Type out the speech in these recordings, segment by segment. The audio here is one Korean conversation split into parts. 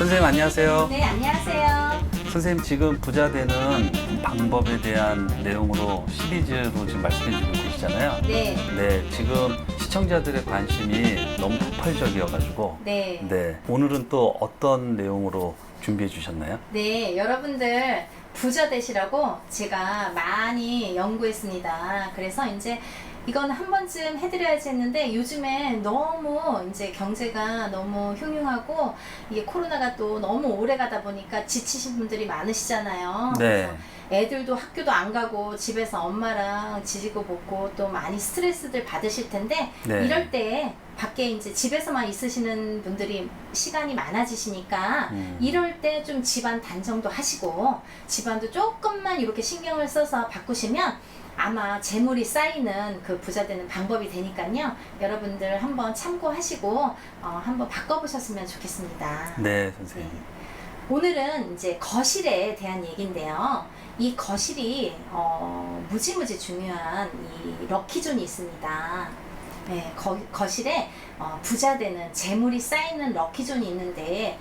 선생님 안녕하세요. 네, 안녕하세요. 선생님 지금 부자 되는 방법에 대한 내용으로 시리즈로 지금 말씀해 주고 계시잖아요. 네. 네, 지금 시청자들의 관심이 너무 폭발적이어가지고 네. 오늘은 또 어떤 내용으로 준비해 주셨나요? 네, 여러분들 부자 되시라고 제가 많이 연구했습니다. 그래서 이제 이건 한 번쯤 해드려야지 했는데 요즘에 너무 이제 경제가 너무 흉흉하고 이게 코로나가 또 너무 오래 가다 보니까 지치신 분들이 많으시잖아요. 네. 그래서 애들도 학교도 안 가고 집에서 엄마랑 지지고 볶고 또 많이 스트레스들 받으실 텐데 네. 이럴 때 밖에 이제 집에서만 있으시는 분들이 시간이 많아지시니까 이럴 때 좀 집안 단정도 하시고 집안도 조금만 이렇게 신경을 써서 바꾸시면 아마 재물이 쌓이는 그 부자 되는 방법이 되니까요. 여러분들 한번 참고하시고 한번 바꿔보셨으면 좋겠습니다. 네, 선생님. 네. 오늘은 이제 거실에 대한 얘기인데요. 이 거실이 무지무지 중요한 이 럭키존이 있습니다. 네, 거실에 부자 되는 재물이 쌓이는 럭키존이 있는데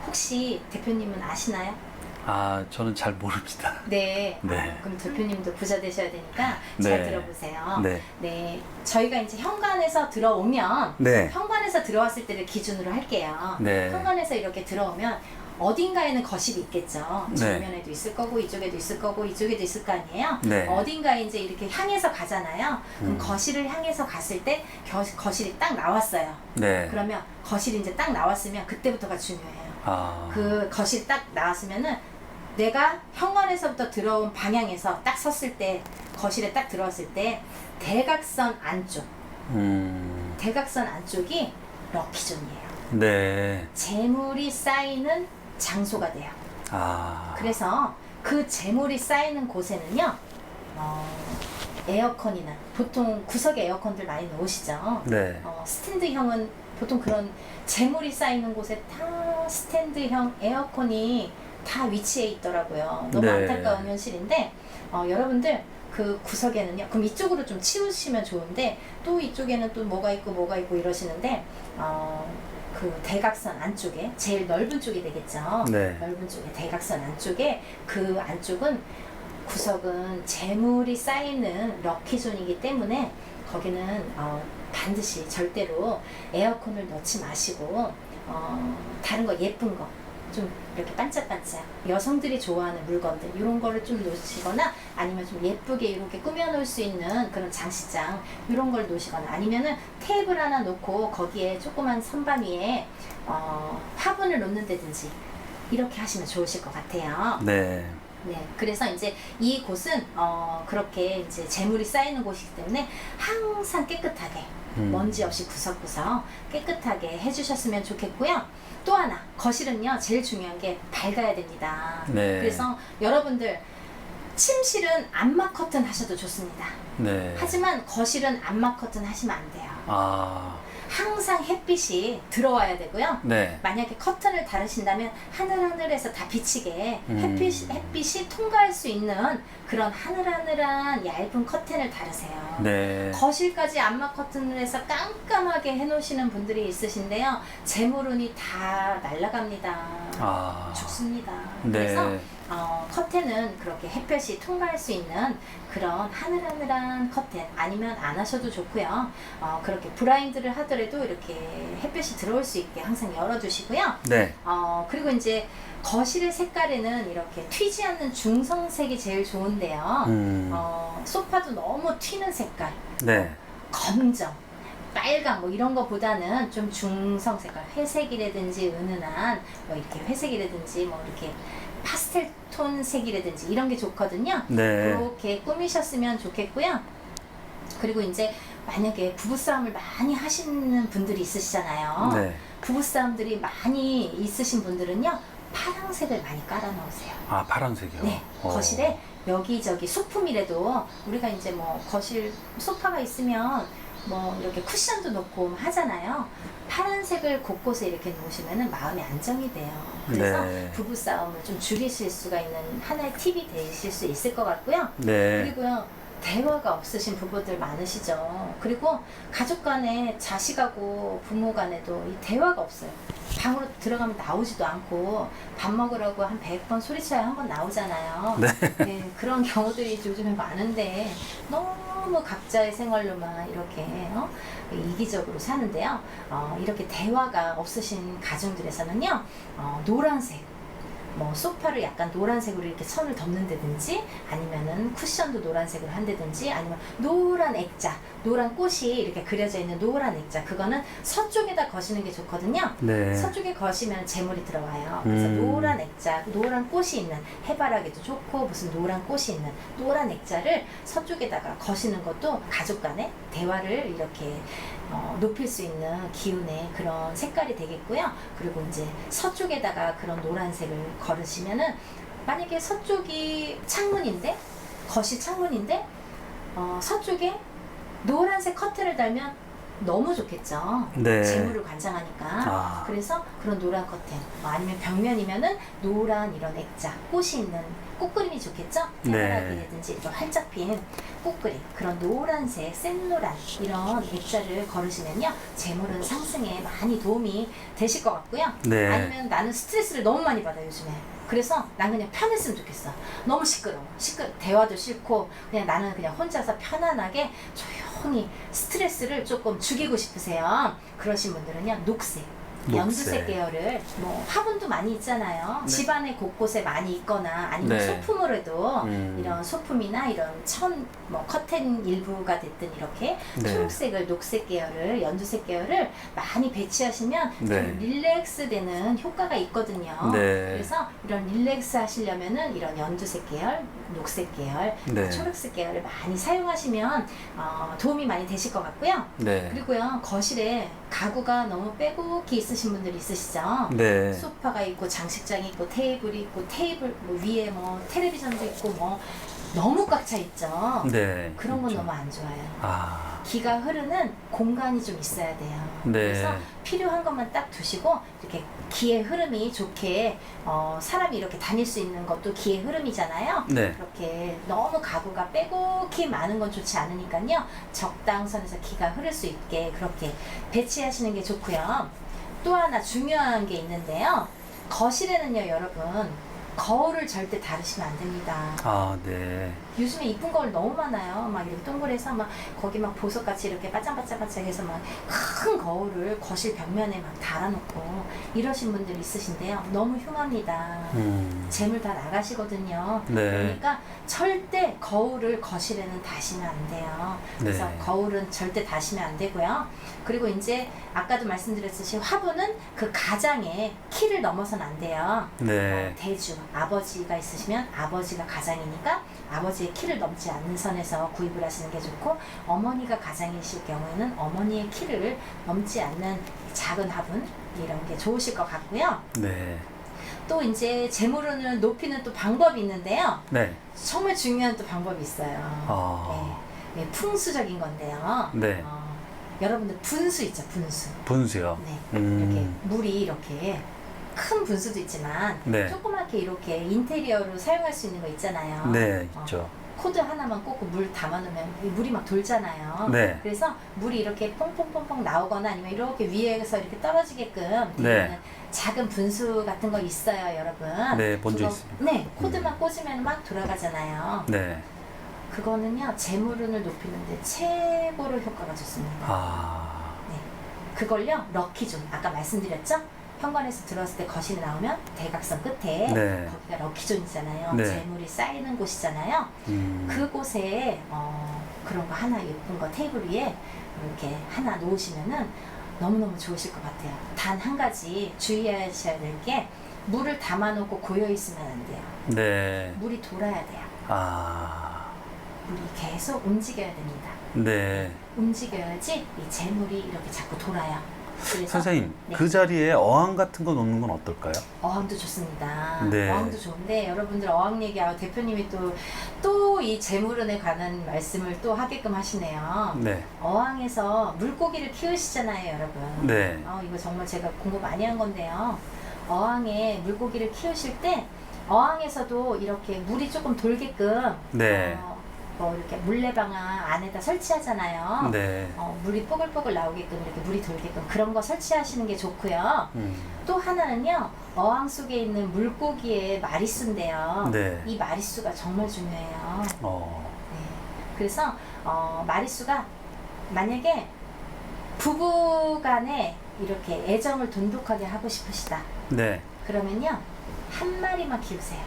혹시 대표님은 아시나요? 아, 저는 잘 모릅니다. 네. 네. 그럼 대표님도 부자 되셔야 되니까 잘 네. 들어보세요. 네. 네. 저희가 이제 현관에서 들어오면 네. 현관에서 들어왔을 때를 기준으로 할게요. 네. 현관에서 이렇게 들어오면 어딘가에는 거실이 있겠죠. 네. 정면에도 있을 거고 이쪽에도 있을 거고 이쪽에도 있을 거 아니에요. 네. 어딘가에 이제 이렇게 향해서 가잖아요. 그럼 거실을 향해서 갔을 때 거실이 딱 나왔어요. 네. 그러면 거실이 이제 딱 나왔으면 그때부터가 중요해요. 아. 그 거실이 딱 나왔으면은 내가 현관에서부터 들어온 방향에서 딱 섰을 때 거실에 딱 들어왔을 때 대각선 안쪽 대각선 안쪽이 럭키존이에요. 네. 재물이 쌓이는 장소가 돼요. 아. 그래서 그 재물이 쌓이는 곳에는요 에어컨이나 보통 구석에 에어컨들 많이 놓으시죠. 네. 스탠드형은 보통 그런 재물이 쌓이는 곳에 다 스탠드형 에어컨이 다 위치해 있더라고요. 너무 네. 안타까운 현실인데 여러분들 그 구석에는요. 그럼 이쪽으로 좀 치우시면 좋은데 또 이쪽에는 또 뭐가 있고 이러시는데 그 대각선 안쪽에 제일 넓은 쪽이 되겠죠. 네. 넓은 쪽에 대각선 안쪽에 그 안쪽은 구석은 재물이 쌓이는 럭키존이기 때문에 거기는 반드시 절대로 에어컨을 넣지 마시고 다른 거 예쁜 거 좀 이렇게 반짝반짝 여성들이 좋아하는 물건들 이런 거를 좀 놓으시거나 아니면 좀 예쁘게 이렇게 꾸며 놓을 수 있는 그런 장식장 이런 걸 놓으시거나 아니면은 테이블 하나 놓고 거기에 조그만 선반 위에 화분을 놓는다든지 이렇게 하시면 좋으실 것 같아요. 네. 네, 그래서 이제 이곳은 그렇게 이제 재물이 쌓이는 곳이기 때문에 항상 깨끗하게 먼지 없이 구석구석 깨끗하게 해주셨으면 좋겠고요. 또 하나 거실은요 제일 중요한 게 밝아야 됩니다. 네. 그래서 여러분들 침실은 암막 커튼 하셔도 좋습니다. 네. 하지만 거실은 암막 커튼 하시면 안 돼요. 아. 항상 햇빛이 들어와야 되고요. 네. 만약에 커튼을 다르신다면 하늘하늘에서 다 비치게 햇빛이 통과할 수 있는 그런 하늘하늘한 얇은 커튼을 다르세요. 네. 거실까지 암막 커튼을 해서 깜깜하게 해놓으시는 분들이 있으신데요. 재물운이 다 날아갑니다. 아. 죽습니다. 네. 그래서 커튼은 그렇게 햇볕이 통과할 수 있는 그런 하늘하늘한 커튼 아니면 안 하셔도 좋고요. 그렇게 블라인드를 하더라도 이렇게 햇볕이 들어올 수 있게 항상 열어주시고요. 네. 그리고 이제 거실의 색깔에는 이렇게 튀지 않는 중성색이 제일 좋은데요. 소파도 너무 튀는 색깔, 네. 검정, 빨강 뭐 이런 거보다는 좀 중성 색깔, 회색이라든지 은은한 뭐 이렇게 회색이라든지 뭐 이렇게 파스텔 톤 색이라든지 이런 게 좋거든요. 네. 그렇게 꾸미셨으면 좋겠고요. 그리고 이제 만약에 부부싸움을 많이 하시는 분들이 있으시잖아요. 네. 부부싸움들이 많이 있으신 분들은요. 파란색을 많이 깔아 놓으세요. 아, 파란색이요? 네. 거실에 여기저기 소품이라도 우리가 이제 뭐 거실 소파가 있으면 뭐 이렇게 쿠션도 놓고 하잖아요. 파란색을 곳곳에 이렇게 놓으시면 마음의 안정이 돼요. 그래서 네. 부부싸움을 좀 줄이실 수가 있는 하나의 팁이 되실 수 있을 것 같고요. 네. 그리고요. 대화가 없으신 부부들 많으시죠. 그리고 가족 간에 자식하고 부모 간에도 이 대화가 없어요. 방으로 들어가면 나오지도 않고 밥 먹으라고 한 100번 소리쳐야 한 번 나오잖아요. 네, 그런 경우들이 요즘에 많은데 너무 각자의 생활로만 이렇게 이기적으로 사는데요. 이렇게 대화가 없으신 가정들에서는요. 노란색 뭐 소파를 약간 노란색으로 이렇게 천을 덮는다든지 아니면은 쿠션도 노란색으로 한다든지 아니면 노란 액자, 노란 꽃이 이렇게 그려져 있는 노란 액자, 그거는 서쪽에다 거시는 게 좋거든요. 네. 서쪽에 거시면 재물이 들어와요. 그래서 노란 액자, 노란 꽃이 있는, 해바라기도 좋고 무슨 노란 꽃이 있는 노란 액자를 서쪽에다가 거시는 것도 가족 간의 대화를 이렇게 높일 수 있는 기운의 그런 색깔이 되겠고요. 그리고 이제 서쪽에다가 그런 노란색을 걸으시면은, 만약에 서쪽이 창문인데, 거실 창문인데 서쪽에 노란색 커튼을 달면 너무 좋겠죠. 네. 재물을 관장하니까. 그래서 그런 노란 커튼, 아니면 벽면이면은 노란 이런 액자, 꽃이 있는 꽃그림이 좋겠죠. 해바라기라든지 이렇게 활짝 핀 꽃그림, 그런 노란색, 센노란 이런 액자를 걸으시면요, 재물은 상승에 많이 도움이 되실 것 같고요. 네. 아니면 나는 스트레스를 너무 많이 받아요 요즘에. 그래서 난 그냥 편했으면 좋겠어. 너무 대화도 싫고 그냥 나는 그냥 혼자서 편안하게 조용히 스트레스를 조금 죽이고 싶으세요. 그러신 분들은요, 녹색, 연두색 계열을, 뭐 화분도 많이 있잖아요. 네. 집안에 곳곳에 많이 있거나 아니면 네. 소품으로 해도 이런 소품이나 이런 뭐 커튼 일부가 됐든 이렇게 네. 초록색을, 녹색 계열을, 연두색 계열을 많이 배치하시면 네. 좀 릴렉스 되는 효과가 있거든요. 네. 그래서 이런 릴렉스 하시려면은 이런 연두색 계열, 녹색 계열, 네. 초록색 계열을 많이 사용하시면 도움이 많이 되실 것 같고요. 네. 그리고요, 거실에 가구가 너무 빼곡히 있으신 분들 있으시죠? 네. 소파가 있고 장식장이 있고 테이블이 있고 테이블 뭐 위에 뭐 텔레비전도 있고 뭐 너무 꽉 차 있죠. 네. 그런 건 그렇죠. 너무 안 좋아요. 기가 기가 흐르는 공간이 좀 있어야 돼요. 네. 그래서 필요한 것만 딱 두시고, 이렇게 기의 흐름이 좋게 사람이 이렇게 다닐 수 있는 것도 기의 흐름이잖아요. 네. 그렇게 너무 가구가 빼곡히 많은 건 좋지 않으니까요, 적당선에서 기가 흐를 수 있게 그렇게 배치하시는 게 좋고요. 또 하나 중요한 게 있는데요, 거실에는요 여러분, 거울을 절대 다루시면 안 됩니다. 네. 요즘에 이쁜 거울 너무 많아요. 막 이렇게 동그래서 막 거기 막 보석같이 이렇게 바짝바짝바짝해서 막 큰 거울을 거실 벽면에 막 달아놓고 이러신 분들 있으신데요. 너무 흉합니다. 재물 다 나가시거든요. 네. 그러니까 절대 거울을 거실에는 다시면 안 돼요. 그래서 네. 거울은 절대 다시면 안 되고요. 그리고 이제 아까도 말씀드렸듯이 화분은 그 가장의 키를 넘어서는 안 돼요. 네. 대주, 아버지가 있으시면 아버지가 가장이니까 아버지의 키를 넘지 않는 선에서 구입을 하시는 게 좋고, 어머니가 가장이실 경우에는 어머니의 키를 넘지 않는 작은 화분, 이런 게 좋으실 것 같고요. 네. 또 이제 재물운을 높이는 또 방법이 있는데요. 네. 정말 중요한 또 방법이 있어요. 네, 풍수적인 건데요. 네. 여러분들 분수 있죠, 분수. 분수요. 네, 이렇게 물이 이렇게 큰 분수도 있지만 네. 조그맣게 이렇게 인테리어로 사용할 수 있는 거 있잖아요. 네, 있죠. 코드 하나만 꽂고 물 담아놓으면 물이 막 돌잖아요. 네. 그래서 물이 이렇게 퐁퐁퐁퐁 나오거나 아니면 이렇게 위에서 이렇게 떨어지게끔 되는 네. 작은 분수 같은 거 있어요, 여러분. 네, 본적 그거, 있습니다. 네, 코드만 꽂으면 막 돌아가잖아요. 네. 그거는요, 재물운을 높이는데 최고로 효과가 좋습니다. 네. 그걸요, 럭키존. 아까 말씀드렸죠? 현관에서 들어왔을 때 거실에 나오면 대각선 끝에 네. 거기가 럭키존이잖아요. 네. 재물이 쌓이는 곳이잖아요. 그곳에 그런 거 하나, 예쁜 거 테이블 위에 이렇게 하나 놓으시면은 너무너무 좋으실 것 같아요. 단 한 가지 주의하셔야 될 게, 물을 담아놓고 고여 있으면 안 돼요. 네. 물이 돌아야 돼요. 물이 계속 움직여야 됩니다. 네. 움직여야지 이 재물이 이렇게 자꾸 돌아요. 그래서 선생님, 네. 그 자리에 어항 같은 거 놓는 건 어떨까요? 어항도 좋습니다. 네. 어항도 좋은데, 여러분들 어항 얘기하고 대표님이 또 이 재물운에 관한 말씀을 또 하게끔 하시네요. 네. 어항에서 물고기를 키우시잖아요, 여러분. 네. 이거 정말 제가 공부 많이 한 건데요. 어항에 물고기를 키우실 때 어항에서도 이렇게 물이 조금 돌게끔 네. 뭐 이렇게 물레방아 안에다 설치하잖아요. 네. 물이 뽀글뽀글 나오게끔 이렇게 물이 돌게끔 그런 거 설치하시는 게 좋고요. 또 하나는요, 어항 속에 있는 물고기의 마리수인데요. 네. 이 마리수가 정말 중요해요. 네. 그래서 마리수가 만약에 부부간에 이렇게 애정을 돈독하게 하고 싶으시다. 네. 그러면요, 한 마리만 키우세요.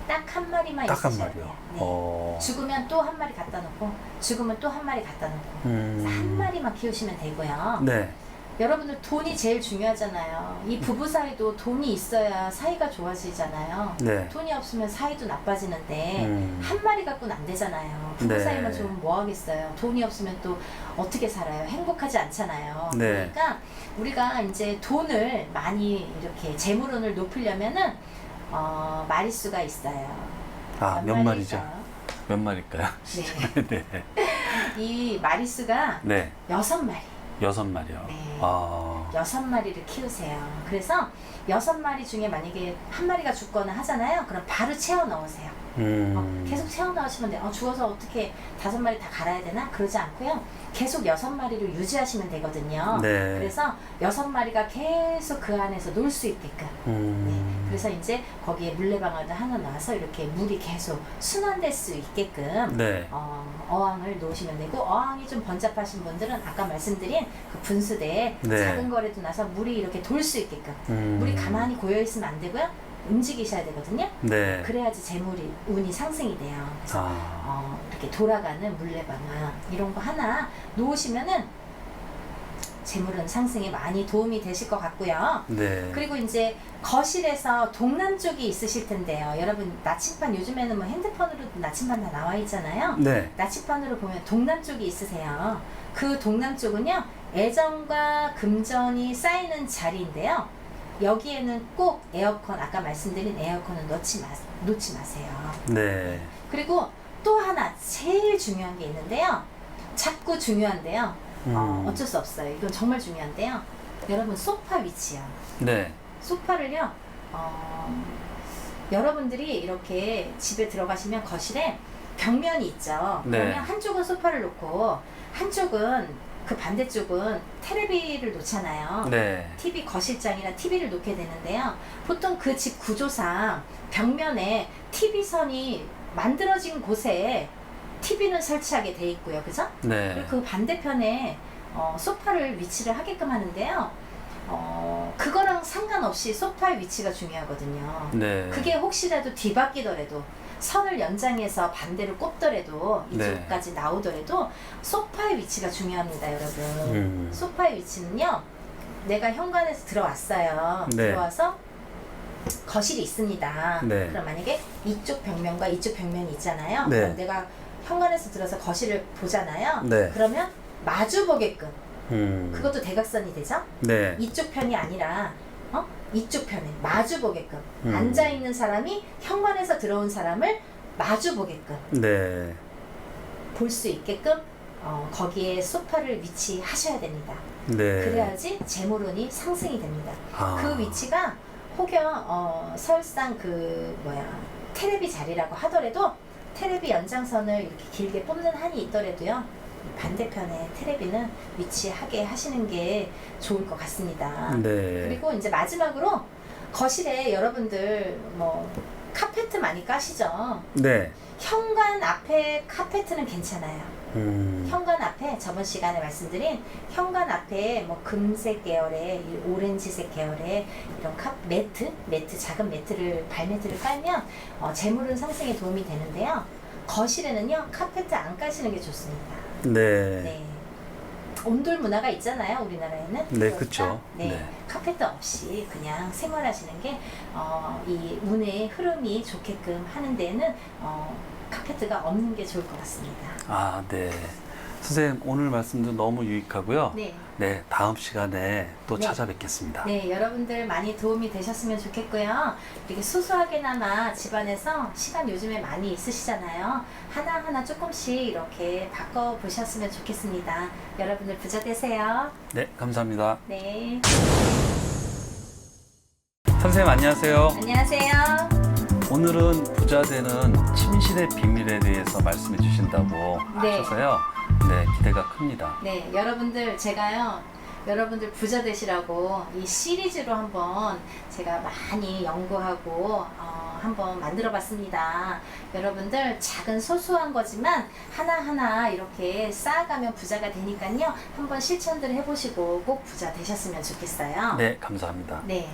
딱 한 마리만 딱 한 있으셔야 마리요. 돼요. 네. 죽으면 또 한 마리 갖다 놓고, 죽으면 또 한 마리 갖다 놓고, 그래서 한 마리만 키우시면 되고요. 네. 여러분들 돈이 제일 중요하잖아요. 이 부부 사이도 돈이 있어야 사이가 좋아지잖아요. 네. 돈이 없으면 사이도 나빠지는데 한 마리 갖고는 안 되잖아요. 부부 네. 사이만 좋으면 뭐 하겠어요. 돈이 없으면 또 어떻게 살아요. 행복하지 않잖아요. 네. 그러니까 우리가 이제 돈을 많이 이렇게 재물운을 높이려면은 마리수가 있어요. 몇 마리죠? 마리죠? 몇 마리일까요? 네. 네. 이 마리수가 네. 6마리. 6마리요. 네. 6마리를 키우세요. 그래서 6마리 중에 만약에 한 마리가 죽거나 하잖아요. 그럼 바로 채워 넣으세요. 계속 채워 넣으시면 돼요. 죽어서 어떻게 5마리 다 갈아야 되나? 그러지 않고요. 계속 6마리를 유지하시면 되거든요. 네. 그래서 6마리가 계속 그 안에서 놀 수 있게끔. 네. 그래서 이제 거기에 물레방아도 하나 놔서 이렇게 물이 계속 순환될 수 있게끔 네. 어항을 놓으시면 되고, 어항이 좀 번잡하신 분들은 아까 말씀드린 그 분수대에 네. 작은 거라도 놔서 물이 이렇게 돌 수 있게끔. 물이 가만히 고여 있으면 안 되고요. 움직이셔야 되거든요. 네. 그래야지 재물이 운이 상승이 돼요. 그래서 이렇게 돌아가는 물레방아 이런 거 하나 놓으시면은 재물은 상승에 많이 도움이 되실 것 같고요. 네. 그리고 이제 거실에서 동남쪽이 있으실 텐데요. 여러분 나침반 요즘에는 뭐 핸드폰으로 나침반 다 나와 있잖아요. 네. 나침반으로 보면 동남쪽이 있으세요. 그 동남쪽은요, 애정과 금전이 쌓이는 자리인데요. 여기에는 꼭 에어컨, 아까 말씀드린 에어컨은 놓지 마세요. 네. 그리고 또 하나 제일 중요한 게 있는데요. 자꾸 중요한데요. 어쩔 수 없어요. 이건 정말 중요한데요. 여러분, 소파 위치요. 네. 소파를요, 여러분들이 이렇게 집에 들어가시면 거실에 벽면이 있죠. 네. 그러면 한쪽은 소파를 놓고 한쪽은 그 반대쪽은 테레비를 놓잖아요. 네. TV 거실장이나 TV를 놓게 되는데요. 보통 그 집 구조상 벽면에 TV선이 만들어진 곳에 TV는 설치하게 돼 있고요. 그죠? 네. 그리고 그 반대편에 소파를 위치를 하게끔 하는데요. 그거랑 상관없이 소파의 위치가 중요하거든요. 네. 그게 혹시라도 뒤바뀌더라도 선을 연장해서 반대로 꼽더라도 네. 이쪽까지 나오더라도 소파의 위치가 중요합니다, 여러분. 소파의 위치는요, 내가 현관에서 들어왔어요. 네. 들어와서 거실이 있습니다. 네. 그럼 만약에 이쪽 벽면과 이쪽 벽면이 있잖아요. 네. 그럼 내가 현관에서 들어서 거실을 보잖아요. 네. 그러면 마주 보게끔, 그것도 대각선이 되죠? 네. 이쪽 편이 아니라 이쪽 편에 마주 보게끔, 앉아 있는 사람이 현관에서 들어온 사람을 마주 보게끔 네. 볼 수 있게끔 거기에 소파를 위치하셔야 됩니다. 네. 그래야지 재물운이 상승이 됩니다. 아. 그 위치가 혹여 설상 테레비 자리라고 하더라도 테레비 연장선을 이렇게 길게 뽑는 한이 있더라도요, 반대편에 테레비는 위치하게 하시는 게 좋을 것 같습니다. 네. 그리고 이제 마지막으로 거실에 여러분들 뭐 카페트 많이 까시죠? 네. 현관 앞에 카페트는 괜찮아요. 현관 앞에 저번 시간에 말씀드린 현관 앞에 뭐 금색 계열의 오렌지색 계열의 이런 매트 작은 매트를 발매트를 깔면 재물운 상승에 도움이 되는데요. 거실에는요, 카페트 안 까시는 게 좋습니다. 네. 네. 온돌 문화가 있잖아요, 우리나라에는. 네, 그러니까, 그쵸. 네, 네. 카페트 없이 그냥 생활하시는 게 이 운의 흐름이 좋게끔 하는 데는 카페트가 없는 게 좋을 것 같습니다. 아, 네. 선생님, 오늘 말씀도 너무 유익하고요. 네. 네, 다음 시간에 또 네. 찾아뵙겠습니다. 네, 여러분들 많이 도움이 되셨으면 좋겠고요. 이렇게 소소하게나마 집안에서 시간 요즘에 많이 있으시잖아요. 하나하나 조금씩 이렇게 바꿔보셨으면 좋겠습니다. 여러분들 부자 되세요. 네, 감사합니다. 네. 선생님, 안녕하세요. 안녕하세요. 오늘은 부자 되는 침실의 비밀에 대해서 말씀해 주신다고 네. 하셔서요. 네, 기대가 큽니다. 네, 여러분들 제가요. 여러분들 부자 되시라고 이 시리즈로 한번 제가 많이 연구하고 한번 만들어 봤습니다. 여러분들 작은 소소한 거지만 하나하나 이렇게 쌓아가면 부자가 되니까요. 한번 실천들 해보시고 꼭 부자 되셨으면 좋겠어요. 네, 감사합니다. 네.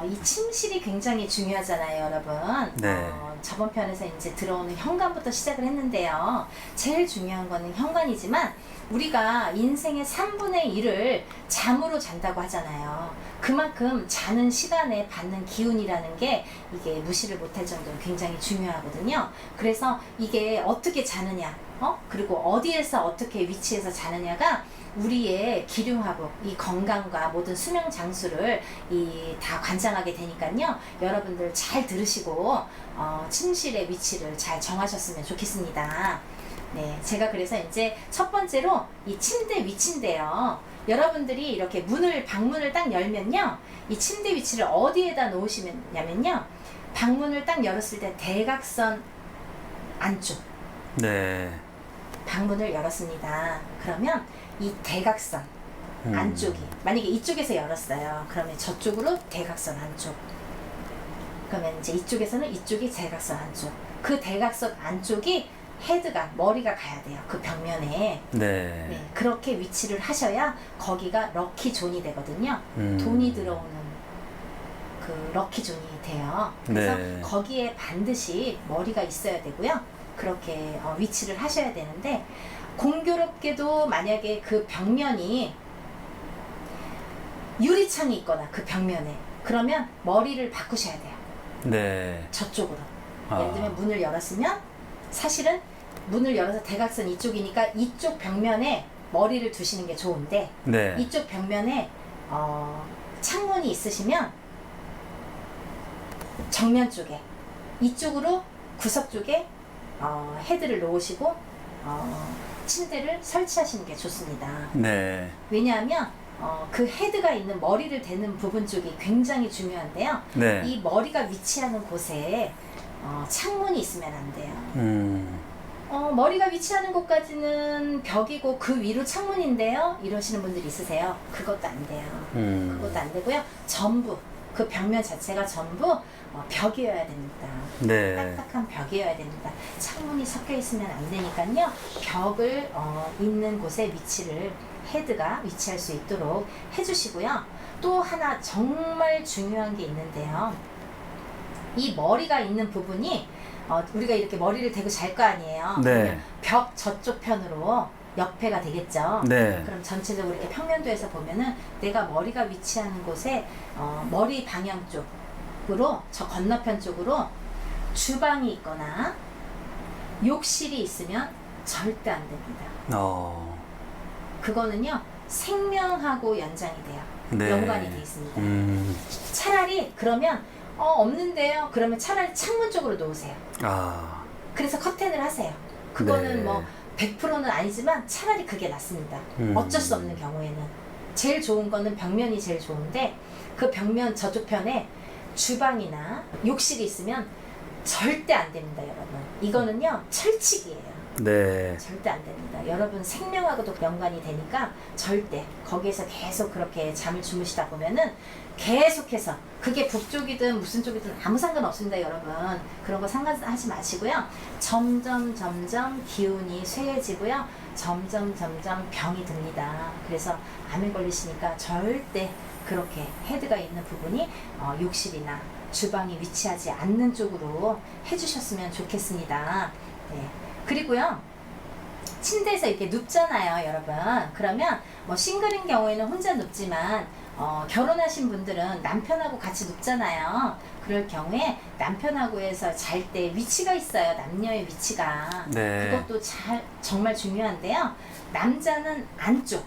이 침실이 굉장히 중요하잖아요, 여러분. 네. 저번 편에서 이제 들어오는 현관부터 시작을 했는데요. 제일 중요한 거는 현관이지만 우리가 인생의 3분의 1을 잠으로 잔다고 하잖아요. 그만큼 자는 시간에 받는 기운이라는 게 이게 무시를 못할 정도로 굉장히 중요하거든요. 그래서 이게 어떻게 자느냐, 그리고 어디에서 어떻게 위치해서 자느냐가 우리의 기륭하고 이 건강과 모든 수명 장수를 다 관장하게 되니까요. 여러분들 잘 들으시고 침실의 위치를 잘 정하셨으면 좋겠습니다. 네, 제가 그래서 이제 첫 번째로 이 침대 위치인데요. 여러분들이 이렇게 방문을 딱 열면요. 이 침대 위치를 어디에다 놓으시냐면요. 방문을 딱 열었을 때 대각선 안쪽. 네. 방문을 열었습니다. 그러면 이 대각선 안쪽이 만약에 이쪽에서 열었어요. 그러면 저쪽으로 대각선 안쪽. 그러면 이제 이쪽에서는 이쪽이 대각선 안쪽. 그 대각선 안쪽이 헤드가 머리가 가야 돼요. 그 벽면에. 네. 네, 그렇게 위치를 하셔야 거기가 럭키 존이 되거든요. 돈이 들어오는 그 럭키 존이 돼요. 그래서 네. 거기에 반드시 머리가 있어야 되고요. 그렇게 위치를 하셔야 되는데 공교롭게도 만약에 그 벽면이 유리창이 있거나 그 벽면에 그러면 머리를 바꾸셔야 돼요. 네. 저쪽으로. 예를 들면 문을 열었으면 사실은 문을 열어서 대각선 이쪽이니까 이쪽 벽면에 머리를 두시는 게 좋은데 네. 이쪽 벽면에 창문이 있으시면 정면 쪽에 이쪽으로 구석 쪽에 헤드를 놓으시고 침대를 설치하시는 게 좋습니다. 네. 왜냐하면 그 헤드가 있는 머리를 대는 부분 쪽이 굉장히 중요한데요. 네. 이 머리가 위치하는 곳에 창문이 있으면 안 돼요. 머리가 위치하는 곳까지는 벽이고 그 위로 창문인데요. 이러시는 분들이 있으세요. 그것도 안 돼요. 그것도 안 되고요. 전부 그 벽면 자체가 전부 벽이어야 됩니다. 네. 딱딱한 벽이어야 됩니다. 창문이 섞여 있으면 안 되니까요. 벽을 있는 곳에 헤드가 위치할 수 있도록 해주시고요. 또 하나 정말 중요한 게 있는데요. 이 머리가 있는 부분이 우리가 이렇게 머리를 대고 잘 거 아니에요. 네. 그러면 벽 저쪽 편으로 옆에가 되겠죠. 네. 그럼 전체적으로 이렇게 평면도에서 보면은 내가 머리가 위치하는 곳에 머리 방향 쪽으로 저 건너편 쪽으로 주방이 있거나 욕실이 있으면 절대 안 됩니다. 그거는요 생명하고 연장이 돼요. 네. 연관이 돼 있습니다. 차라리 그러면 없는데요. 그러면 차라리 창문 쪽으로 놓으세요. 그래서 커튼을 하세요. 그거는 네. 뭐 100%는 아니지만 차라리 그게 낫습니다. 어쩔 수 없는 경우에는. 제일 좋은 거는 벽면이 제일 좋은데 그 벽면 저쪽 편에 주방이나 욕실이 있으면 절대 안 됩니다, 여러분. 이거는요, 철칙이에요. 네. 절대 안 됩니다. 여러분 생명하고도 연관이 되니까 절대 거기에서 계속 그렇게 잠을 주무시다 보면은 계속해서 그게 북쪽이든 무슨 쪽이든 아무 상관없습니다, 여러분. 그런 거 상관하지 마시고요. 점점 기운이 쇠해지고요. 점점 병이 듭니다. 그래서 암에 걸리시니까 절대 그렇게 헤드가 있는 부분이 욕실이나 주방이 위치하지 않는 쪽으로 해주셨으면 좋겠습니다. 네. 그리고요, 침대에서 이렇게 눕잖아요, 여러분. 그러면 뭐 싱글인 경우에는 혼자 눕지만 결혼하신 분들은 남편하고 같이 눕잖아요. 그럴 경우에 남편하고 해서 잘 때 위치가 있어요. 남녀의 위치가. 네. 그것도 정말 중요한데요. 남자는 안쪽,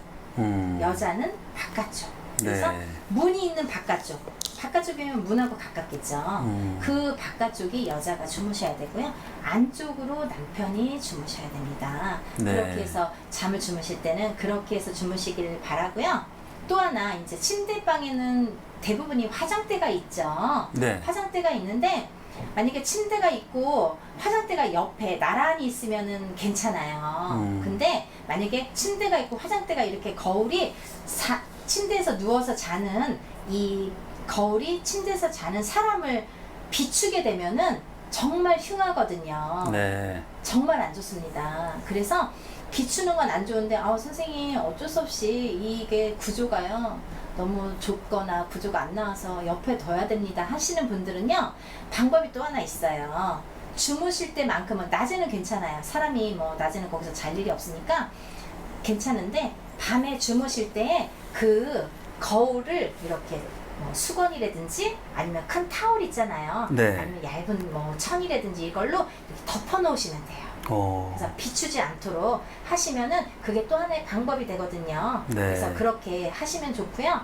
여자는 바깥쪽. 그래서 네. 문이 있는 바깥쪽이면 문하고 가깝겠죠. 그 바깥쪽이 여자가 주무셔야 되고요. 안쪽으로 남편이 주무셔야 됩니다. 네. 그렇게 해서 잠을 주무실 때는 그렇게 해서 주무시길 바라고요. 또 하나 이제 침대방에는 대부분이 화장대가 있죠. 네. 화장대가 있는데 만약에 침대가 있고 화장대가 옆에 나란히 있으면은 괜찮아요. 근데 만약에 침대가 있고 화장대가 이렇게 거울이 침대에서 누워서 자는 이 거울이 침대에서 자는 사람을 비추게 되면은 정말 흉하거든요. 네. 정말 안 좋습니다. 그래서 비추는 건 안 좋은데 선생님 어쩔 수 없이 이게 구조가요 너무 좁거나 구조가 안 나와서 옆에 둬야 됩니다 하시는 분들은요, 방법이 또 하나 있어요. 주무실 때만큼은 낮에는 괜찮아요. 사람이 뭐 낮에는 거기서 잘 일이 없으니까 괜찮은데 밤에 주무실 때 그 거울을 이렇게 수건이라든지 아니면 큰 타올 있잖아요. 네. 아니면 얇은 뭐 천이라든지 이걸로 이렇게 덮어 놓으시면 돼요. 그래서 비추지 않도록 하시면은 그게 또 하나의 방법이 되거든요. 네. 그래서 그렇게 하시면 좋고요.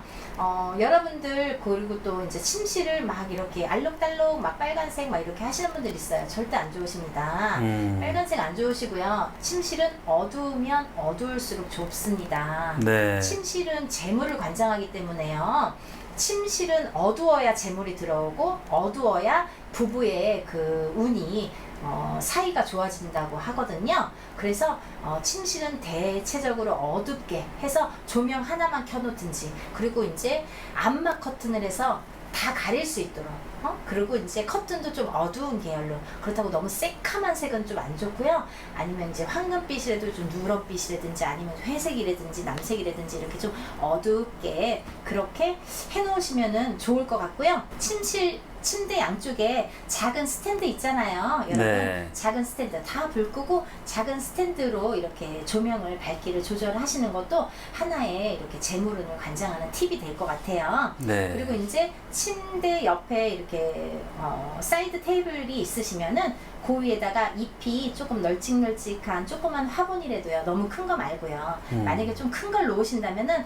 여러분들 그리고 또 이제 침실을 막 이렇게 알록달록 막 빨간색 막 이렇게 하시는 분들 있어요. 절대 안 좋으십니다. 빨간색 안 좋으시고요. 침실은 어두우면 어두울수록 좁습니다. 네. 침실은 재물을 관장하기 때문에요. 침실은 어두워야 재물이 들어오고 어두워야 부부의 그 운이 사이가 좋아진다고 하거든요. 그래서 침실은 대체적으로 어둡게 해서 조명 하나만 켜놓든지, 그리고 이제 암막 커튼을 해서 다 가릴 수 있도록 그리고 이제 커튼도 좀 어두운 계열로, 그렇다고 너무 새카만 색은 좀 안 좋고요. 아니면 이제 황금빛이라도 좀 누런빛이라든지 아니면 회색이라든지 남색이라든지 이렇게 좀 어둡게 그렇게 해놓으시면은 좋을 것 같고요. 침대 양쪽에 작은 스탠드 있잖아요, 여러분. 네. 작은 스탠드 다 불 끄고 작은 스탠드로 이렇게 조명을 밝기를 조절하시는 것도 하나의 이렇게 재물운을 관장하는 팁이 될 것 같아요. 네. 그리고 이제 침대 옆에 이렇게 사이드 테이블이 있으시면은 그 위에다가 잎이 조금 널찍널찍한 조그만 화분이라도요, 너무 큰 거 말고요. 만약에 좀 큰 걸 놓으신다면은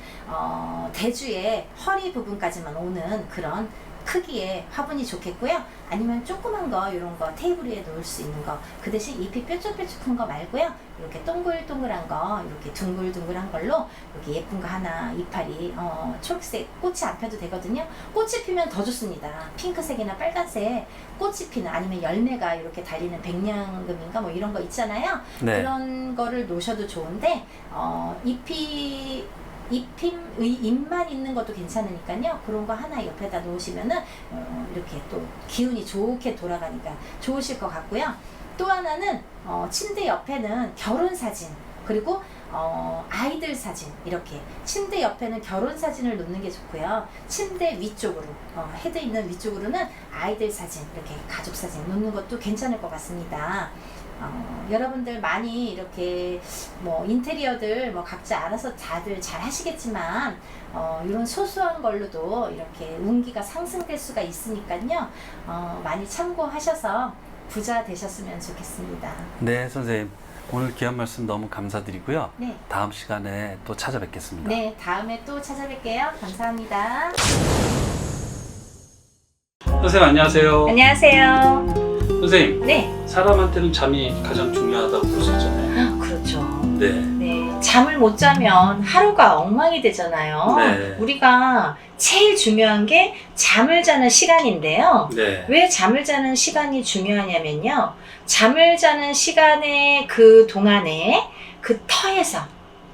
대주의 허리 부분까지만 오는 그런 크기의 화분이 좋겠고요. 아니면 조그만 거 이런 거 테이블 위에 놓을 수 있는 거, 그 대신 잎이 뾰족뾰족한 거 말고요, 이렇게 동글동글한 거, 이렇게 둥글둥글한 걸로 이렇게 예쁜 거 하나, 이파리 초록색 꽃이 안 펴도 되거든요. 꽃이 피면 더 좋습니다. 핑크색이나 빨간색 꽃이 피는, 아니면 열매가 이렇게 달리는 백냥금인가 뭐 이런 거 있잖아요. 네. 그런 거를 놓으셔도 좋은데 잎만 있는 것도 괜찮으니까요. 그런 거 하나 옆에다 놓으시면은 이렇게 또 기운이 좋게 돌아가니까 좋으실 것 같고요. 또 하나는 침대 옆에는 결혼 사진, 그리고 아이들 사진, 이렇게 침대 옆에는 결혼 사진을 놓는 게 좋고요. 침대 위쪽으로 헤드 있는 위쪽으로는 아이들 사진, 이렇게 가족 사진 놓는 것도 괜찮을 것 같습니다. 여러분들 많이 이렇게 뭐 인테리어들 뭐 각자 알아서 다들 잘 하시겠지만 이런 소소한 걸로도 이렇게 운기가 상승될 수가 있으니까요. 많이 참고하셔서 부자 되셨으면 좋겠습니다. 네, 선생님. 오늘 귀한 말씀 너무 감사드리고요. 네. 다음 시간에 또 찾아뵙겠습니다. 네, 다음에 또 찾아뵐게요. 감사합니다. 선생님 안녕하세요. 안녕하세요. 선생님, 네. 사람한테는 잠이 가장 중요하다고 볼 수 있잖아요. 그렇죠. 네. 네, 잠을 못 자면 하루가 엉망이 되잖아요. 네. 우리가 제일 중요한 게 잠을 자는 시간인데요. 네. 왜 잠을 자는 시간이 중요하냐면요. 잠을 자는 시간의 그 동안에 그 터에서,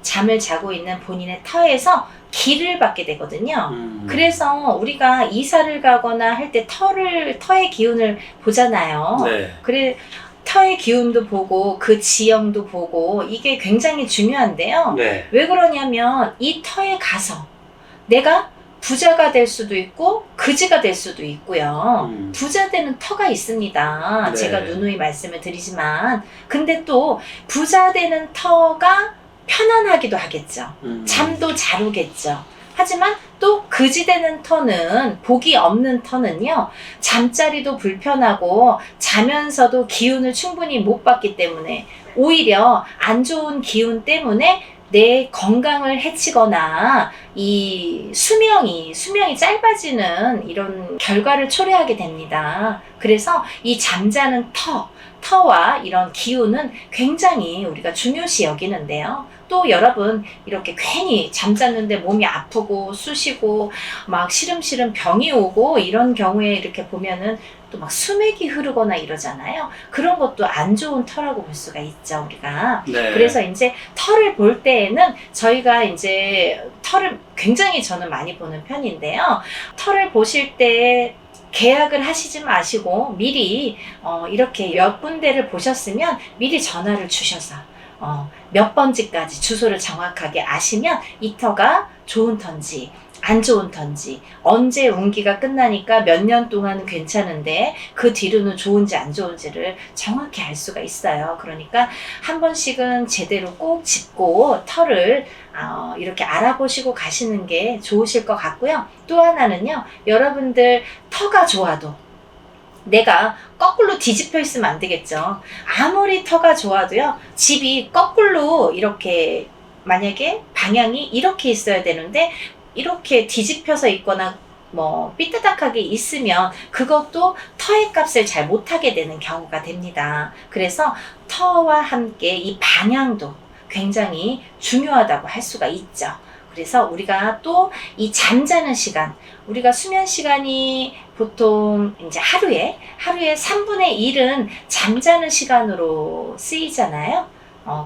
잠을 자고 있는 본인의 터에서 기를 받게 되거든요. 그래서 우리가 이사를 가거나 할 때 터의 기운을 보잖아요. 네. 그래, 터의 기운도 보고 그 지형도 보고 이게 굉장히 중요한데요. 네. 왜 그러냐면 이 터에 가서 내가 부자가 될 수도 있고 그지가 될 수도 있고요. 부자 되는 터가 있습니다. 네. 제가 누누이 말씀을 드리지만, 근데 또 부자 되는 터가 편안하기도 하겠죠. 잠도 잘 오겠죠. 하지만 또 그지되는 터는, 복이 없는 터는요, 잠자리도 불편하고 자면서도 기운을 충분히 못 받기 때문에 오히려 안 좋은 기운 때문에 내 건강을 해치거나 이 수명이 짧아지는 이런 결과를 초래하게 됩니다. 그래서 이 잠자는 터와 이런 기운은 굉장히 우리가 중요시 여기는데요. 또 여러분 이렇게 괜히 잠잤는데 몸이 아프고 쑤시고 막 시름시름 병이 오고 이런 경우에 이렇게 보면은 또 막 수맥이 흐르거나 이러잖아요. 그런 것도 안 좋은 터라고 볼 수가 있죠, 우리가. 네. 그래서 이제 털을 볼 때에는 저희가 이제 털을 굉장히 저는 많이 보는 편인데요. 털을 보실 때 계약을 하시지 마시고 미리 이렇게 몇 군데를 보셨으면 미리 전화를 주셔서 몇 번지까지 주소를 정확하게 아시면 이 터가 좋은 터인지 안 좋은 터인지, 언제 운기가 끝나니까 몇 년 동안은 괜찮은데 그 뒤로는 좋은지 안 좋은지를 정확히 알 수가 있어요. 그러니까 한 번씩은 제대로 꼭 짚고 털을 이렇게 알아보시고 가시는 게 좋으실 것 같고요. 또 하나는요, 여러분들 터가 좋아도 내가 거꾸로 뒤집혀 있으면 안 되겠죠. 아무리 터가 좋아도요, 집이 거꾸로 이렇게 만약에 방향이 이렇게 있어야 되는데 이렇게 뒤집혀서 있거나 뭐 삐딱하게 있으면 그것도 터의 값을 잘 못하게 되는 경우가 됩니다. 그래서 터와 함께 이 방향도 굉장히 중요하다고 할 수가 있죠. 그래서 우리가 또 이 잠자는 시간, 우리가 수면 시간이 보통 이제 하루에 3분의 1은 잠자는 시간으로 쓰이잖아요.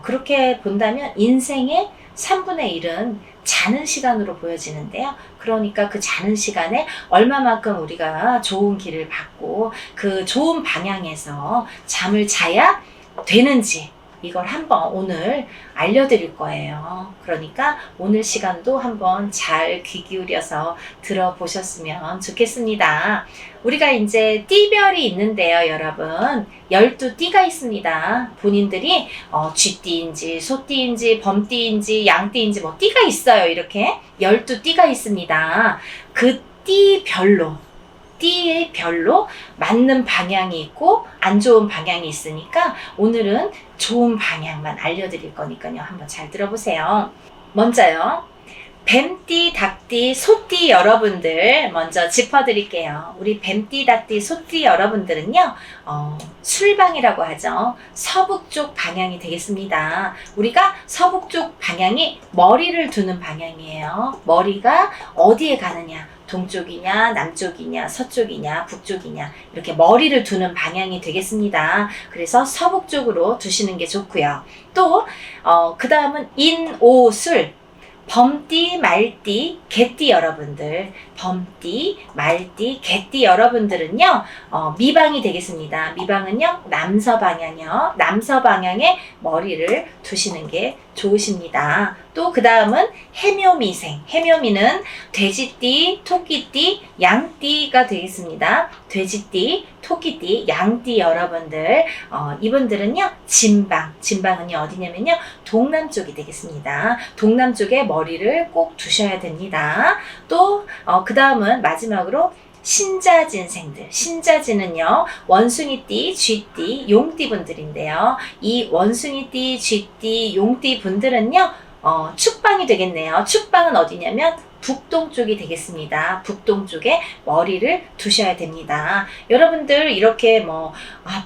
그렇게 본다면 인생의 3분의 1은 자는 시간으로 보여지는데요. 그러니까 그 자는 시간에 얼마만큼 우리가 좋은 길을 받고 그 좋은 방향에서 잠을 자야 되는지 이걸 한번 오늘 알려드릴 거예요. 그러니까 오늘 시간도 한번 잘 귀 기울여서 들어보셨으면 좋겠습니다. 우리가 이제 띠별이 있는데요, 여러분. 12띠가 있습니다. 본인들이 쥐띠인지 소띠인지 범띠인지 양띠인지 뭐 띠가 있어요. 이렇게 12띠가 있습니다. 그 띠의 별로 맞는 방향이 있고 안 좋은 방향이 있으니까 오늘은 좋은 방향만 알려드릴 거니까요. 한번 잘 들어보세요. 먼저요. 뱀띠, 닭띠, 소띠 여러분들 먼저 짚어드릴게요. 우리 뱀띠, 닭띠, 소띠 여러분들은요. 술방이라고 하죠. 서북쪽 방향이 되겠습니다. 우리가 서북쪽 방향이 머리를 두는 방향이에요. 머리가 어디에 가느냐. 동쪽이냐, 남쪽이냐, 서쪽이냐, 북쪽이냐 이렇게 머리를 두는 방향이 되겠습니다. 그래서 서북쪽으로 두시는 게 좋고요. 또 그 다음은 인오술 범띠, 말띠, 개띠 여러분들, 범띠, 말띠, 개띠 여러분들은요, 미방이 되겠습니다. 미방은요, 남서 방향이요. 남서 방향에 머리를 두시는 게 좋으십니다. 또 그 다음은 해묘미생. 해묘미는 돼지띠, 토끼띠, 양띠가 되겠습니다. 돼지띠, 토끼띠, 양띠 여러분들, 이분들은요, 진방은요, 어디냐면요, 동남쪽이 되겠습니다. 동남쪽에 머리를 꼭 두셔야 됩니다. 또, 그 다음은 마지막으로 신자진생들. 신자진은요, 원숭이띠, 쥐띠, 용띠 분들인데요. 이 원숭이띠, 쥐띠, 용띠 분들은요, 축방이 되겠네요. 축방은 어디냐면 북동쪽이 되겠습니다. 북동쪽에 머리를 두셔야 됩니다. 여러분들 이렇게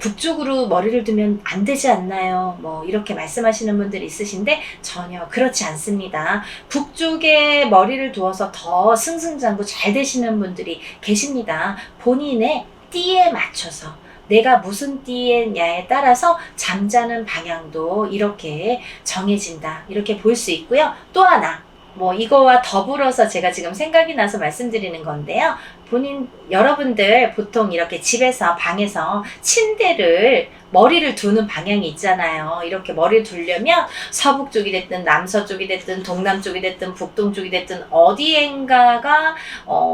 북쪽으로 머리를 두면 안 되지 않나요? 이렇게 말씀하시는 분들이 있으신데 전혀 그렇지 않습니다. 북쪽에 머리를 두어서 더 승승장구 잘 되시는 분들이 계십니다. 본인의 띠에 맞춰서 내가 무슨 띠냐에 따라서 잠자는 방향도 이렇게 정해진다. 이렇게 볼 수 있고요. 또 하나, 이거와 더불어서 제가 지금 생각이 나서 말씀드리는 건데요. 여러분들 보통 이렇게 집에서, 방에서 침대를 머리를 두는 방향이 있잖아요. 이렇게 머리를 두려면 서북쪽이 됐든 남서쪽이 됐든 동남쪽이 됐든 북동쪽이 됐든 어디엔가가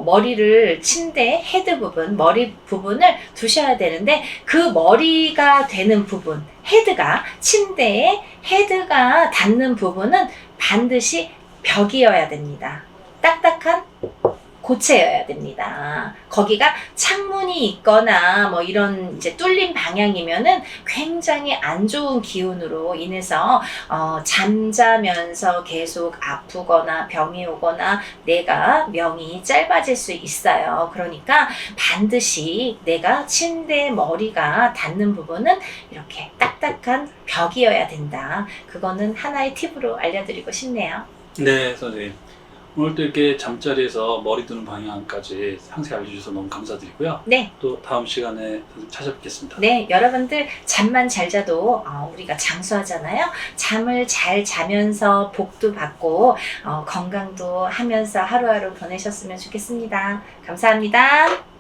머리를 침대 헤드 부분, 머리 부분을 두셔야 되는데 그 머리가 되는 부분, 헤드가 침대에 헤드가 닿는 부분은 반드시 벽이어야 됩니다. 딱딱한 고쳐야 됩니다. 거기가 창문이 있거나 뭐 이런 이제 뚫린 방향이면은 굉장히 안 좋은 기운으로 인해서 잠자면서 계속 아프거나 병이 오거나 내가 명이 짧아질 수 있어요. 그러니까 반드시 내가 침대 머리가 닿는 부분은 이렇게 딱딱한 벽이어야 된다. 그거는 하나의 팁으로 알려드리고 싶네요. 네, 선생님. 오늘 또 이렇게 잠자리에서 머리 두는 방향까지 상세히 알려주셔서 너무 감사드리고요. 네. 또 다음 시간에 찾아뵙겠습니다. 네, 여러분들 잠만 잘 자도 우리가 장수하잖아요. 잠을 잘 자면서 복도 받고 건강도 하면서 하루하루 보내셨으면 좋겠습니다. 감사합니다.